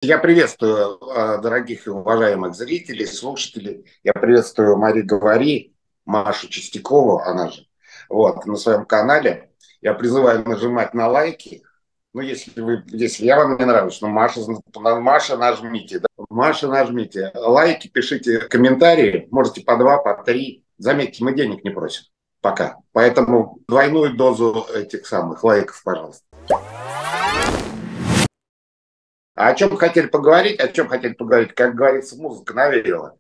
Я приветствую дорогих и уважаемых зрителей, слушателей. Я приветствую Мари Говори, Машу Чистякову, она же, вот, на своем канале. Я призываю нажимать на лайки. Ну, если я вам не нравлюсь, Маша нажмите, да? Маша нажмите. Лайки, пишите комментарии, можете по два, по три. Заметьте, мы денег не просим пока. Поэтому двойную дозу этих самых лайков, пожалуйста. А о чем хотели поговорить? О чем хотели поговорить? Как говорится, музыка навеяла.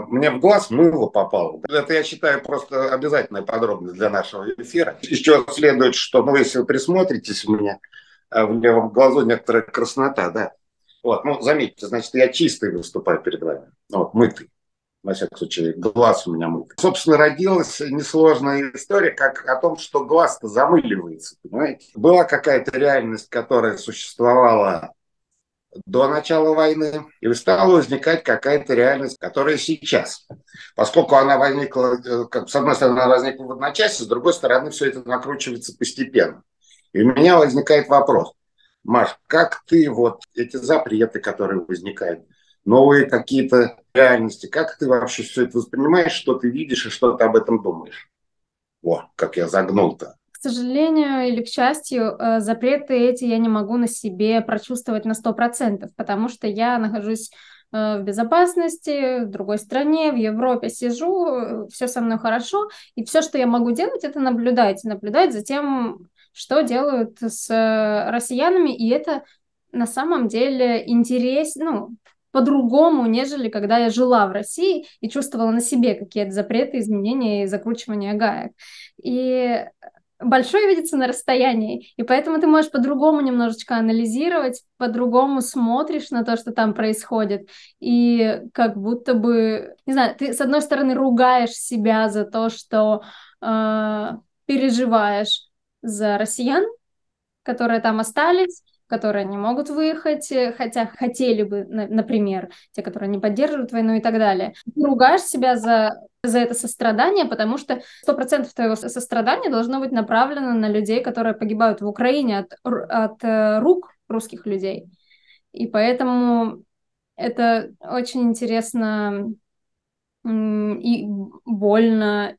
Мне в глаз мыло попало. Это, я считаю, просто обязательная подробность для нашего эфира. Из чего следует, что, ну, если вы присмотритесь, у меня в левом глазу некоторая краснота, да. Вот, ну, заметьте, значит, я чистый выступаю перед вами. Вот, мытый. На всякий случай, глаз у меня мытый. Собственно, родилась несложная история, как о том, что глаз-то замыливается, понимаете? Была какая-то реальность, которая существовала до начала войны, и стала возникать какая-то реальность, которая сейчас. Поскольку она возникла, с одной стороны, она возникла в одночасье, с другой стороны, все это накручивается постепенно. И у меня возникает вопрос: Маш, как ты вот эти запреты, которые возникают, новые какие-то реальности, как ты вообще все это воспринимаешь, что ты видишь и что ты об этом думаешь? О, как я загнул-то. К сожалению или к счастью, запреты эти я не могу на себе прочувствовать на 100%, потому что я нахожусь в безопасности, в другой стране, в Европе сижу, все со мной хорошо, и все, что я могу делать, это наблюдать за тем, что делают с россиянами, и это на самом деле интересно, ну, по-другому, нежели когда я жила в России и чувствовала на себе какие-то запреты, изменения и закручивания гаек. И большой видится на расстоянии, и поэтому ты можешь по-другому немножечко анализировать, по-другому смотришь на то, что там происходит, и как будто бы, не знаю, ты с одной стороны ругаешь себя за то, что э, переживаешь за россиян, которые там остались, которые не могут выехать, хотя хотели бы, например, те, которые не поддерживают войну и так далее. Ты ругаешь себя за это сострадание, потому что 100% твоего сострадания должно быть направлено на людей, которые погибают в Украине от рук русских людей. И поэтому это очень интересно и больно,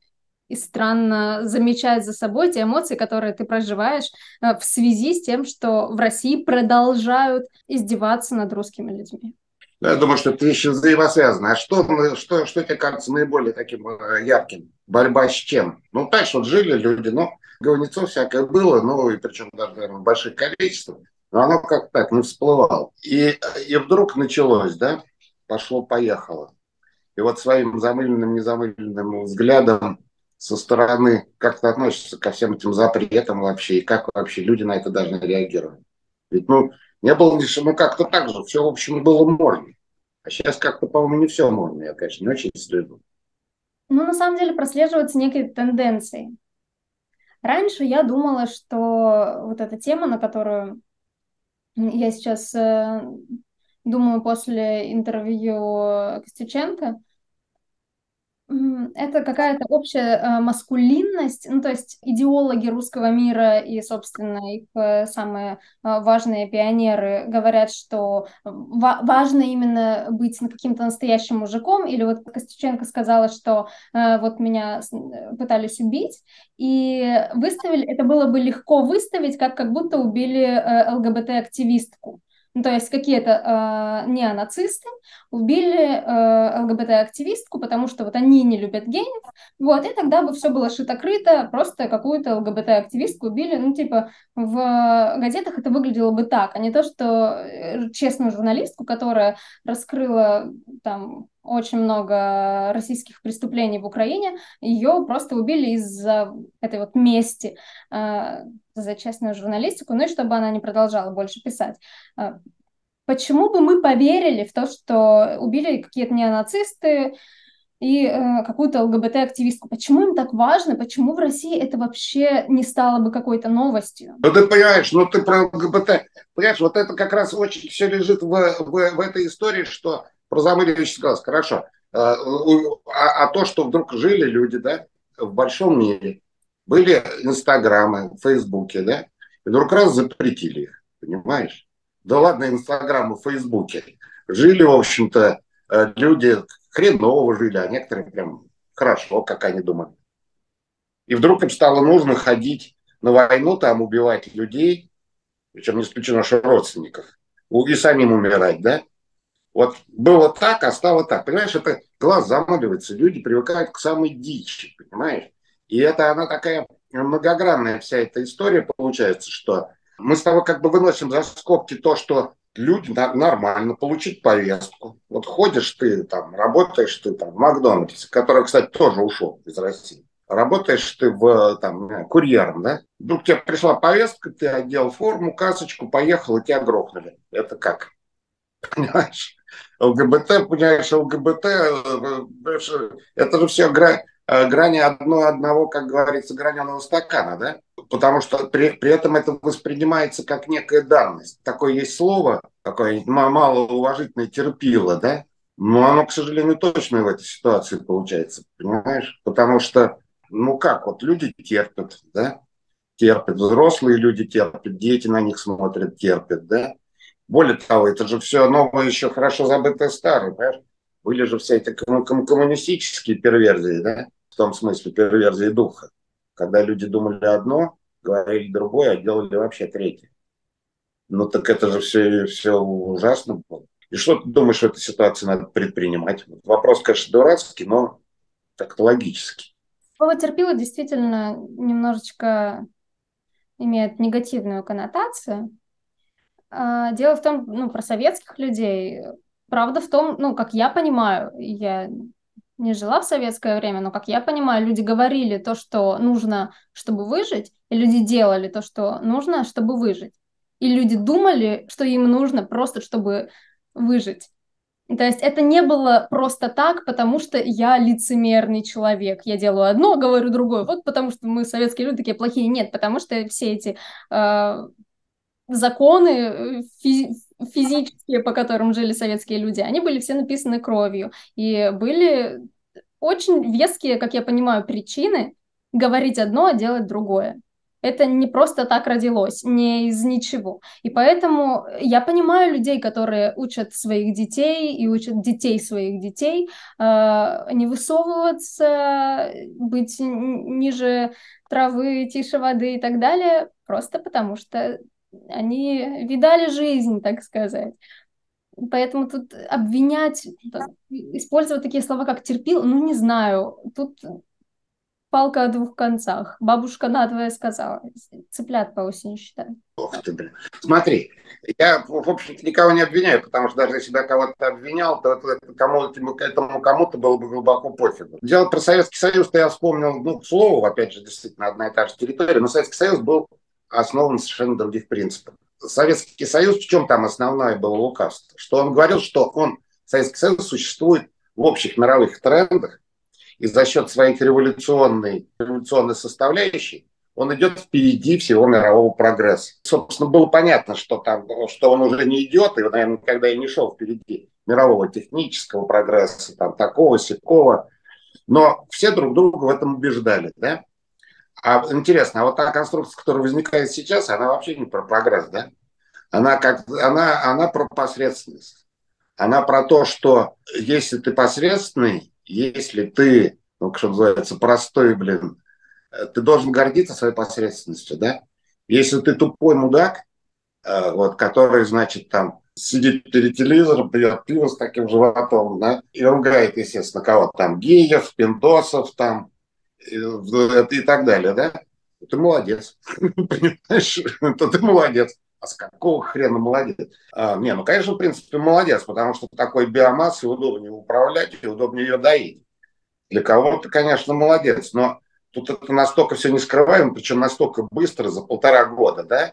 и странно замечать за собой те эмоции, которые ты проживаешь в связи с тем, что в России продолжают издеваться над русскими людьми. Я думаю, что это вещи взаимосвязаны. А что тебе кажется наиболее таким ярким? Борьба с чем? Ну, так что вот жили люди, ну, говнецов всякое было, ну, и причем даже, наверное, в больших количествах, но оно как так не всплывало. И вдруг началось, да, пошло-поехало. И вот своим замыленным, незамыленным взглядом со стороны как ты относишься ко всем этим запретам вообще, и как вообще люди на это должны реагировать. Ведь, ну, не было лишь, ну, как-то так же, все, в общем, было можно. А сейчас как-то, по-моему, не все можно. Я, конечно, не очень следую. Ну, на самом деле прослеживаются некие тенденции. Раньше я думала, что вот эта тема, на которую я сейчас думаю после интервью Костюченко, это какая-то общая маскулинность, ну, то есть идеологи русского мира и, собственно, их самые важные пионеры говорят, что важно именно быть каким-то настоящим мужиком, или вот Костюченко сказала, что вот меня пытались убить, и выставили, это было бы легко выставить, как будто убили ЛГБТ-активистку. Ну, то есть какие-то неонацисты убили ЛГБТ-активистку, потому что вот они не любят геев, вот, и тогда бы все было шито-крыто, просто какую-то ЛГБТ-активистку убили, ну, типа, в газетах это выглядело бы так, а не то, что честную журналистку, которая раскрыла там очень много российских преступлений в Украине, ее просто убили из-за этой вот мести за честную журналистику, ну и чтобы она не продолжала больше писать. Почему бы мы поверили в то, что убили какие-то неонацисты и какую-то ЛГБТ-активистку? Почему им так важно? Почему в России это вообще не стало бы какой-то новостью? Ну, ты понимаешь, ну, ты про ЛГБТ. Понимаешь, вот это как раз очень все лежит в этой истории, что про замыливающий глаз. Хорошо. А то, что вдруг жили люди, да, в большом мире, были инстаграмы, фейсбуки, да, и вдруг раз запретили их, понимаешь? Да ладно, Инстаграм и Фейсбуке. Жили, в общем-то, люди хреново жили, а некоторые прям хорошо, как они думали. И вдруг им стало нужно ходить на войну, там убивать людей, причем не исключено, что родственников, и самим умирать, да? Вот было так, а стало так. Понимаешь, это глаз замыливается, люди привыкают к самой дичи, понимаешь? И это она такая многогранная вся эта история получается, что мы с тобой как бы выносим за скобки то, что люди нормально получить повестку. Вот ходишь ты там, работаешь ты там в Макдональдсе, который, кстати, тоже ушел из России. Работаешь ты в там, курьером, да? Вдруг тебе пришла повестка, ты одел форму, касочку, поехал, и тебя грохнули. Это как? Понимаешь? ЛГБТ, понимаешь, ЛГБТ, это же все грани одного, как говорится, граненого стакана, да? Потому что при этом это воспринимается как некая данность. Такое есть слово, такое малоуважительное терпило, да? Но оно, к сожалению, точно в этой ситуации получается, понимаешь? Потому что, ну как, вот люди терпят, да? Терпят, взрослые люди терпят, дети на них смотрят, терпят, да? Более того, это же все новое, еще хорошо забытое старое, понимаешь? Были же все эти коммунистические перверзии, да? В том смысле перверзии духа. Когда люди думали одно, говорили другое, а делали вообще третье. Ну так это же все ужасно было. И что ты думаешь, в этой ситуации надо предпринимать? Вопрос, конечно, дурацкий, но так логический. Слово терпила действительно немножечко имеет негативную коннотацию. Дело в том, ну, про советских людей, правда в том, ну, как я понимаю, я не жила в советское время, но как я понимаю, люди говорили то, что нужно, чтобы выжить, и люди делали то, что нужно, чтобы выжить. И люди думали, что им нужно просто, чтобы выжить. То есть это не было просто так, потому что я лицемерный человек. Я делаю одно, говорю другое. Вот потому что мы, советские люди, такие плохие. Нет, потому что все эти законы физические, по которым жили советские люди, они были все написаны кровью. И были очень веские, как я понимаю, причины говорить одно, а делать другое. Это не просто так родилось, не из ничего. И поэтому я понимаю людей, которые учат своих детей и учат детей своих детей не высовываться, быть ниже травы, тише воды и так далее, просто потому что они видали жизнь, так сказать. Поэтому тут обвинять, использовать такие слова, как терпил, ну, не знаю. Тут палка о двух концах. Бабушка надвое сказала. Цыплят по осени считают. Ох ты, блин. Смотри, я, в общем-то, никого не обвиняю, потому что даже если бы я кого-то обвинял, то этому кому-то было бы глубоко пофигу. Дело про Советский Союз, то я вспомнил, ну, к слову, опять же, действительно, одна и та же территория, но Советский Союз был основан на совершенно других принципах. Советский Союз, в чем там основное было лукавство? Что он говорил, что Советский Союз существует в общих мировых трендах, и за счет своих революционной составляющей он идет впереди всего мирового прогресса. Собственно, было понятно, что он уже не идет, и, наверное, никогда и не шел впереди мирового технического прогресса, там, такого, сякого. Но все друг друга в этом убеждали, да? А интересно, а вот та конструкция, которая возникает сейчас, она вообще не про прогресс, да? Она про посредственность. Она про то, что если ты посредственный, если ты, ну, что называется, простой, блин, ты должен гордиться своей посредственностью, да? Если ты тупой мудак, вот, который, значит, там сидит перед телевизором, пьет пиво с таким животом, да, и ругает, естественно, кого-то там, геев, пиндосов, там, и так далее, да, ты молодец, понимаешь, то ты молодец. А с какого хрена молодец? Не, ну, конечно, в принципе, молодец, потому что такой биомассой удобнее управлять и удобнее ее доить. Для кого-то, конечно, молодец, но тут это настолько все не скрываемо, причем настолько быстро, за 1,5 года, да?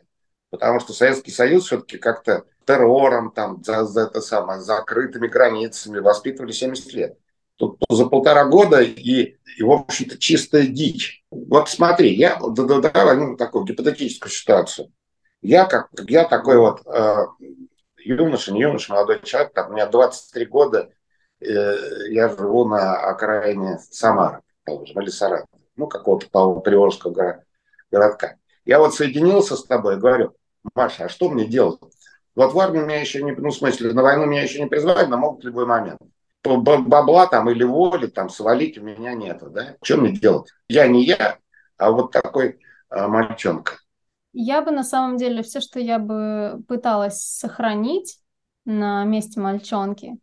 Потому что Советский Союз все-таки как-то террором, там, за это самое, закрытыми границами воспитывали 70 лет. Тут за 1,5 года в общем-то, чистая дичь. Вот смотри, давай такую гипотетическую ситуацию. Я такой вот юноша, не юноша, молодой человек, там, у меня 23 года, я живу на окраине Самары, положим, или Саратова, ну, какого-то приволжского городка. Я вот соединился с тобой и говорю: Маша, а что мне делать? Вот в армию меня еще не, ну, в смысле, на войну меня еще не призвали, но могут в любой момент. Бабла там или воли там свалить у меня нету, да? Что мне делать? Я не я, а вот такой мальчонка. Я бы на самом деле все, что я бы пыталась сохранить на месте мальчонки,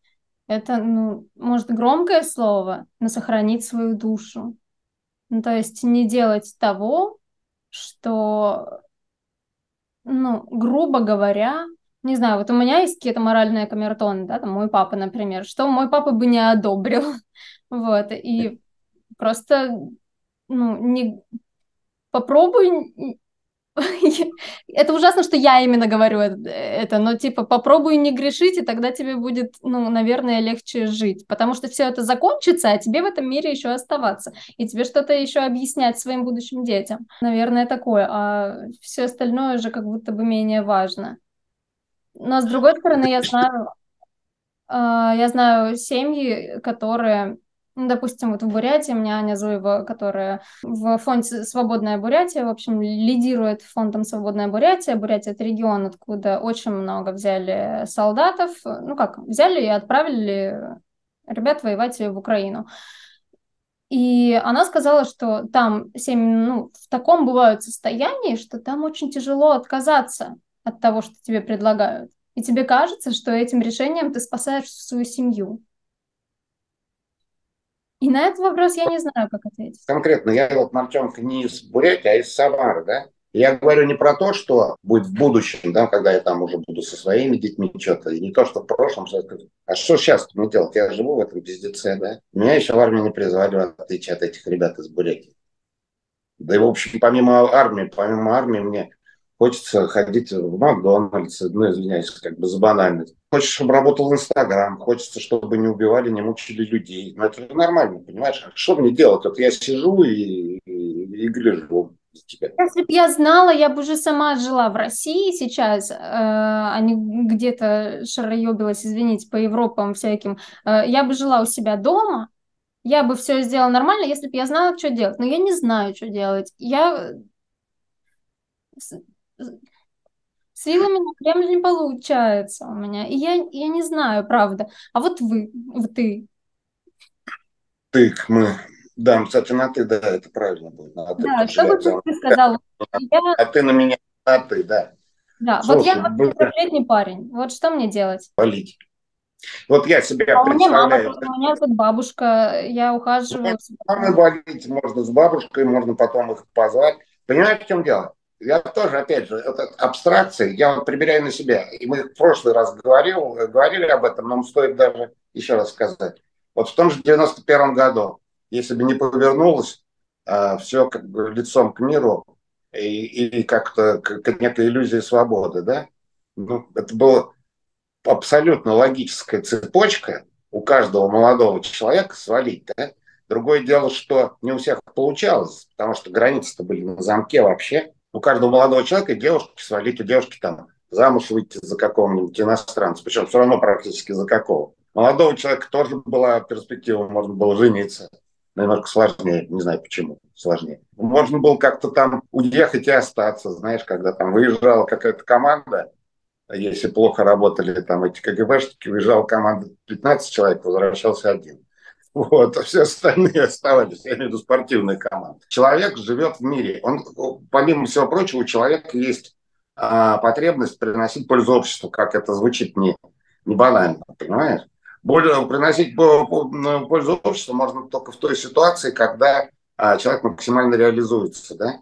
это, ну, может, громкое слово, но сохранить свою душу. Ну, то есть не делать того, что, ну, грубо говоря, не знаю, вот у меня есть какие-то моральные камертоны, да, там мой папа, например, что мой папа бы не одобрил, вот, и просто, ну, не попробуй. Это ужасно, что я именно говорю это, но типа попробуй не грешить, и тогда тебе будет, ну, наверное, легче жить, потому что все это закончится, а тебе в этом мире еще оставаться, и тебе что-то еще объяснять своим будущим детям. Наверное, такое, а все остальное уже как будто бы менее важно. Но с другой стороны, я знаю семьи, которые, ну, допустим, вот в Бурятии у меня Аня Зуева, которая в фонде «Свободная Бурятия», в общем, лидирует фондом «Свободная Бурятия». Бурятия — это регион, откуда очень много взяли солдатов, ну как, взяли и отправили ребят воевать в Украину. И она сказала, что там семьи, ну, в таком бывают состоянии, что там очень тяжело отказаться от того, что тебе предлагают. И тебе кажется, что этим решением ты спасаешь свою семью. И на этот вопрос я не знаю, как ответить. Конкретно, я вот мальчонка не из Бурятии, а из Самары, да? Я говорю не про то, что будет в будущем, да, когда я там уже буду со своими детьми что-то, и не то, что в прошлом, а что сейчас мне делать? Я живу в этом пиздеце, да? Меня еще в армию не призвали, в отличие от этих ребят из Бурятии. Да и, в общем, помимо армии мне хочется ходить в Макдональдс, ну, извиняюсь, как бы за банальность. Хочется, чтобы работал в Инстаграм, хочется, чтобы не убивали, не мучили людей. Но это же нормально, понимаешь? А что мне делать? Вот я сижу и гляжу за тебя. Если бы я знала, я бы уже сама жила в России сейчас, а не где-то шароебилась, извините, по Европам всяким. Я бы жила у себя дома, я бы все сделала нормально, если бы я знала, что делать. Но я не знаю, что делать. С, с вилами на Кремль не получается у меня. И я не знаю, правда. А вот ты. Мы, да, кстати, на ты, да, это правильно будет, на ты, Да, потому что что я бы взял. ты сказал? Я, А ты на меня, на ты, да. да, вот я Слушай, 23-летний парень. Вот что мне делать? болеть. Вот я себя А у меня мама, представляю. у меня тут бабушка, я Ну, ухаживаю. самой болеть можно с бабушкой, можно потом их позвать. Понимаете, в чем дело? Я тоже, опять же, это абстракции, я вот примеряю на себя. И мы в прошлый раз говорили об этом, но стоит даже еще раз сказать. Вот в том же 91 году, если бы не повернулось все как бы лицом к миру и как-то к некой иллюзии свободы, да? Ну, это было абсолютно логическая цепочка у каждого молодого человека свалить, да? Другое дело, что не у всех получалось, потому что границы-то были на замке вообще. У каждого молодого человека девушки свалить, у девушки там замуж выйти за какого-нибудь иностранца, причем все равно практически за какого. Молодого человека тоже была перспектива, можно было жениться. Немножко сложнее, не знаю почему сложнее. Можно было как-то там уехать и остаться, знаешь, когда там выезжала какая-то команда, если плохо работали там эти КГБшники, уезжала команда 15 человек, возвращался один. Вот, а все остальные оставались, я имею в виду спортивные команды. Человек живет в мире. Он, помимо всего прочего, у человека есть потребность приносить пользу обществу, как это звучит не банально, понимаешь? Приносить пользу обществу можно только в той ситуации, когда человек максимально реализуется. Да?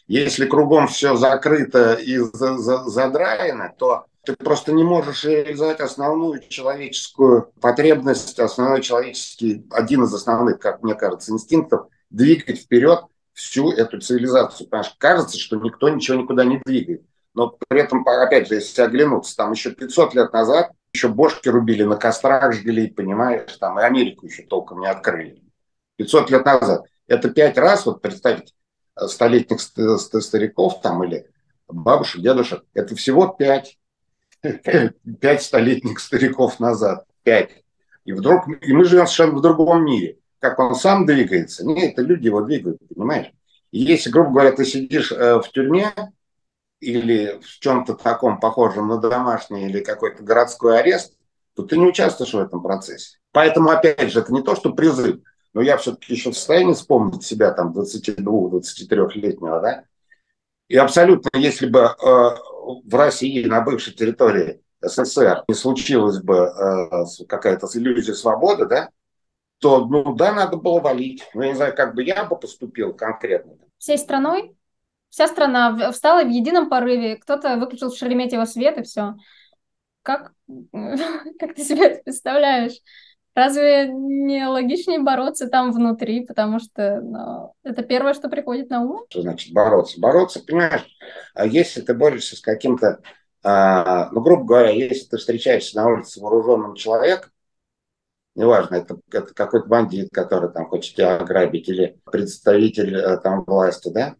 Если кругом все закрыто и задраено, то ты просто не можешь реализовать основную человеческую потребность, основной человеческий, один из основных, как мне кажется, инстинктов, двигать вперед всю эту цивилизацию. Потому что кажется, что никто ничего никуда не двигает. Но при этом, опять же, если оглянуться, там еще 500 лет назад еще бошки рубили, на кострах жгли, понимаешь, там и Америку еще толком не открыли. 500 лет назад. Это 5 раз, вот представьте, столетних стариков там или бабушек, дедушек, это всего 5 столетних стариков назад. 5. И вдруг, и мы живем совершенно в другом мире. Как он сам двигается? Нет, это люди его двигают, понимаешь? И если, грубо говоря, ты сидишь в тюрьме, или в чем-то таком похожем на домашний или какой-то городской арест, то ты не участвуешь в этом процессе. Поэтому, опять же, это не то, что призыв, но я все-таки еще в состоянии вспомнить себя там 22-23-летнего, да, и абсолютно, если бы в России, на бывшей территории СССР, не случилась бы какая-то иллюзия свободы, да, то, ну да, надо было валить. Ну, я не знаю, как бы я бы поступил конкретно. Всей страной? Вся страна встала в едином порыве, кто-то выключил в Шереметьево свет, и все. Как, как ты себе это представляешь? Разве не логичнее бороться там внутри, потому что ну, это первое, что приходит на ум? Что значит бороться? Бороться, понимаешь, если ты борешься с каким-то, ну, грубо говоря, если ты встречаешься на улице с вооруженным человеком, неважно, это какой-то бандит, который там хочет тебя ограбить, или представитель там власти, да,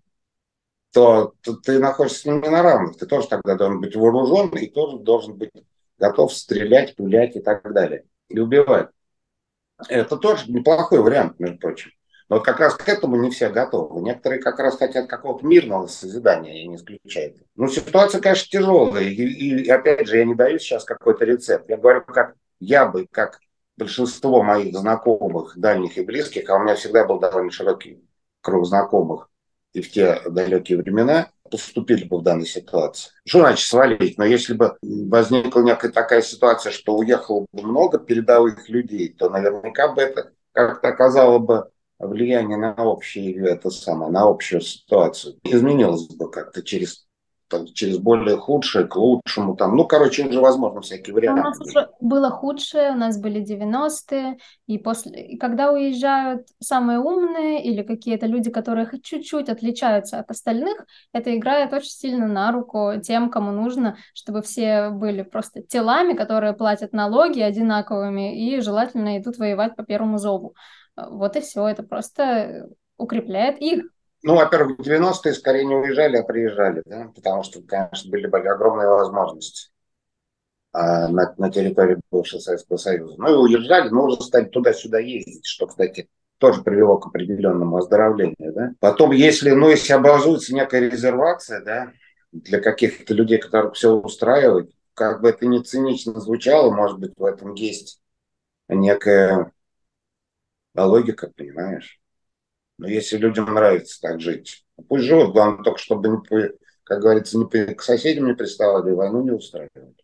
то ты находишься с ним не на равных. Ты тоже тогда должен быть вооружен и тоже должен быть готов стрелять, пулять и так далее. И убивать. Это тоже неплохой вариант, между прочим. Но вот как раз к этому не все готовы. Некоторые как раз хотят какого-то мирного созидания, я не исключаю. Ну, ситуация, конечно, тяжелая. И опять же, я не даю сейчас какой-то рецепт. Я говорю, как я бы, как большинство моих знакомых, дальних и близких, а у меня всегда был довольно широкий круг знакомых и в те далекие времена, поступили бы в данной ситуации. Что значит свалить? Но если бы возникла некая такая ситуация, что уехало бы много передовых людей, то наверняка бы это как-то оказало бы влияние на общее, это самое, на общую ситуацию. Изменилось бы как-то через более худшее к лучшему. Там. Ну, короче, уже возможно всякие У нас варианты. уже было худшее, у нас были 90-е, и когда уезжают самые умные или какие-то люди, которые хоть чуть-чуть отличаются от остальных, это играет очень сильно на руку тем, кому нужно, чтобы все были просто телами, которые платят налоги одинаковыми и желательно идут воевать по первому зову. Вот и все, это просто укрепляет их. Ну, во-первых, в 90-е скорее не уезжали, а приезжали, да? Потому что, конечно, были огромные возможности на территории бывшего Советского Союза. Ну и уезжали, но уже стали туда-сюда ездить, что, кстати, тоже привело к определенному оздоровлению. Да? Потом, если образуется некая резервация, да, для каких-то людей, которых все устраивает, как бы это ни цинично звучало, может быть, в этом есть некая логика, понимаешь? Но если людям нравится так жить, пусть живут, главное только, чтобы, как говорится, к соседям не приставали, войну не устраивали.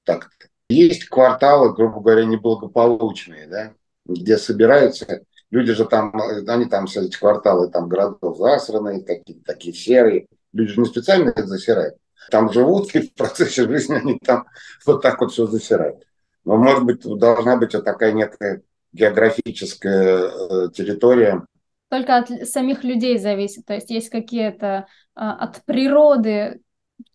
Так. Есть кварталы, грубо говоря, неблагополучные, да, где собираются, люди же там, они там, все эти кварталы, там городов засранные, такие серые, люди же не специально их засирают. Там живут, и в процессе жизни они там вот так вот все засирают. Но, может быть, должна быть вот такая некая географическая территория. Только от самих людей зависит. То есть есть какие-то от природы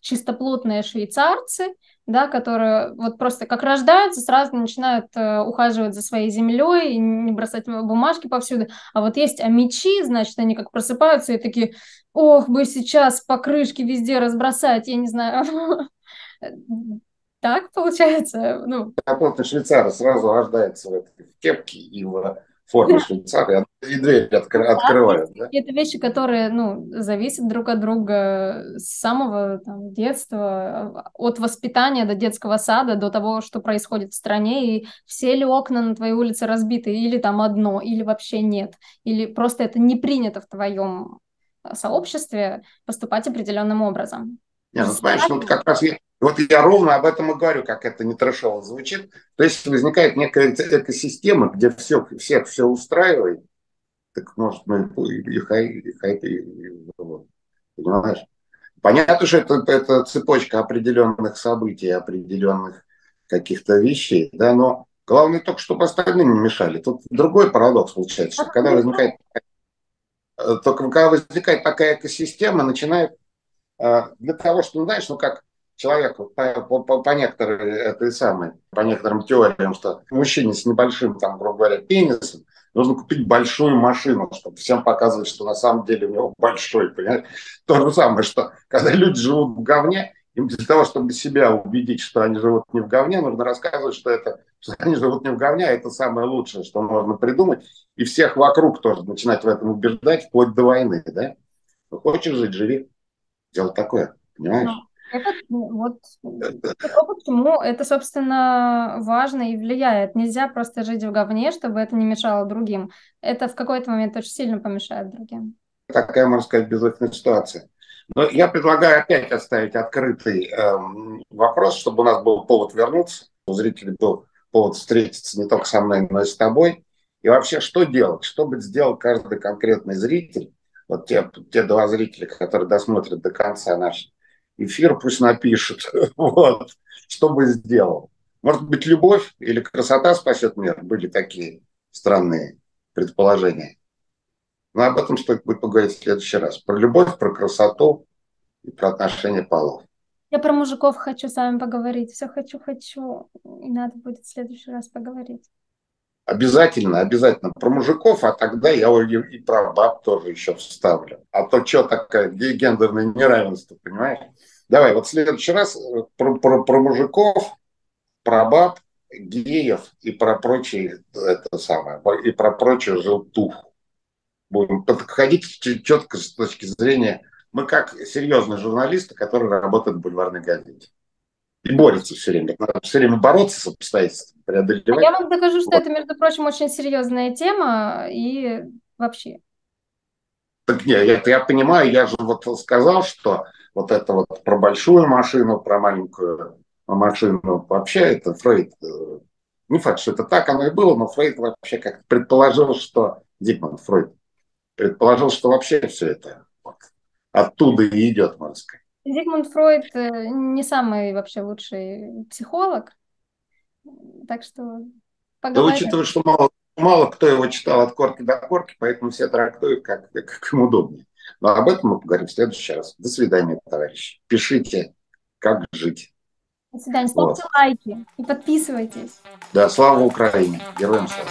чистоплотные швейцарцы, да, которые вот просто как рождаются, сразу начинают ухаживать за своей землей и не бросать бумажки повсюду. А вот есть амичи, значит, они как просыпаются и такие, ох, бы сейчас покрышки везде разбросать, я не знаю. Так получается, ну, Плотный швейцар сразу рождается в этой кепке и в форме швейцара, и дверь открывают. Да? это вещи, которые, ну, зависят друг от друга с самого там, детства, от воспитания до детского сада, до того, что происходит в стране, и все ли окна на твоей улице разбиты, или там одно, или вообще нет, или просто это не принято в твоем сообществе поступать определенным образом. Не, ну, понимаешь, ну, как раз вот я ровно об этом и говорю, как это не трэшово звучит. То есть возникает некая экосистема, где всех все устраивает, так может, ну вот, понимаешь? Понятно, что это цепочка определенных событий, определенных каких-то вещей, да, но главное только, чтобы остальным не мешали. Тут другой парадокс получается, что когда возникает такая экосистема, начинает для того, что, ну, знаешь, ну как человек по по некоторым теориям, что мужчине с небольшим, там, грубо говоря, пенисом, нужно купить большую машину, чтобы всем показывать, что на самом деле у него большой, понимаешь? То же самое, что когда люди живут в говне, им для того, чтобы себя убедить, что они живут не в говне, нужно рассказывать, что они живут не в говне, а это самое лучшее, что можно придумать, и всех вокруг тоже начинать в этом убеждать, вплоть до войны, да? Хочешь жить, живи. Дело такое, Ну, понимаешь? Вот почему это, собственно, важно и влияет. Нельзя просто жить в говне, чтобы это не мешало другим. Это в какой-то момент очень сильно помешает другим. Такая, можно сказать, безвыходная ситуация. Но я предлагаю опять оставить открытый вопрос, чтобы у нас был повод вернуться, у зрителей был повод встретиться не только со мной, но и с тобой. И вообще, что делать? Что бы сделал каждый конкретный зритель, вот те два зрителя, которые досмотрят до конца наш эфир, пусть напишут, вот, что бы сделал. Может быть, любовь или красота спасет мир? Были такие странные предположения. Но об этом стоит будет поговорить в следующий раз. Про любовь, про красоту и про отношения полов. Я про мужиков хочу с вами поговорить. Все хочу. И надо будет в следующий раз поговорить. Обязательно, обязательно про мужиков, а тогда я и про баб тоже еще вставлю. А то что такое гендерное неравенство, понимаешь? Давай, вот в следующий раз про мужиков, про баб, геев и про прочие, это самое, и про прочую желтуху. Будем подходить четко с точки зрения... Мы как серьезные журналисты, которые работают в бульварной газете. И борются все время. Надо все время бороться с обстоятельствами, преодолевать. Я вам докажу, что Вот. это, между прочим, очень серьезная тема и вообще. Так нет, я понимаю, я же вот сказал, что вот это вот про большую машину, про маленькую машину, вообще это Фрейд, не факт, что это так оно и было, но Фрейд вообще как предположил, что, Зигмунд Фрейд предположил, что вообще все это вот оттуда и идет, можно сказать. Зигмунд Фройд не самый вообще лучший психолог, так что Да поговорим. учитывая, что мало кто его читал от корки до корки, поэтому все трактуют, как им удобнее. Но об этом мы поговорим в следующий раз. До свидания, товарищи. Пишите, как жить. До свидания. Вот. Ставьте лайки и подписывайтесь. Да, слава Украине. Героям слава.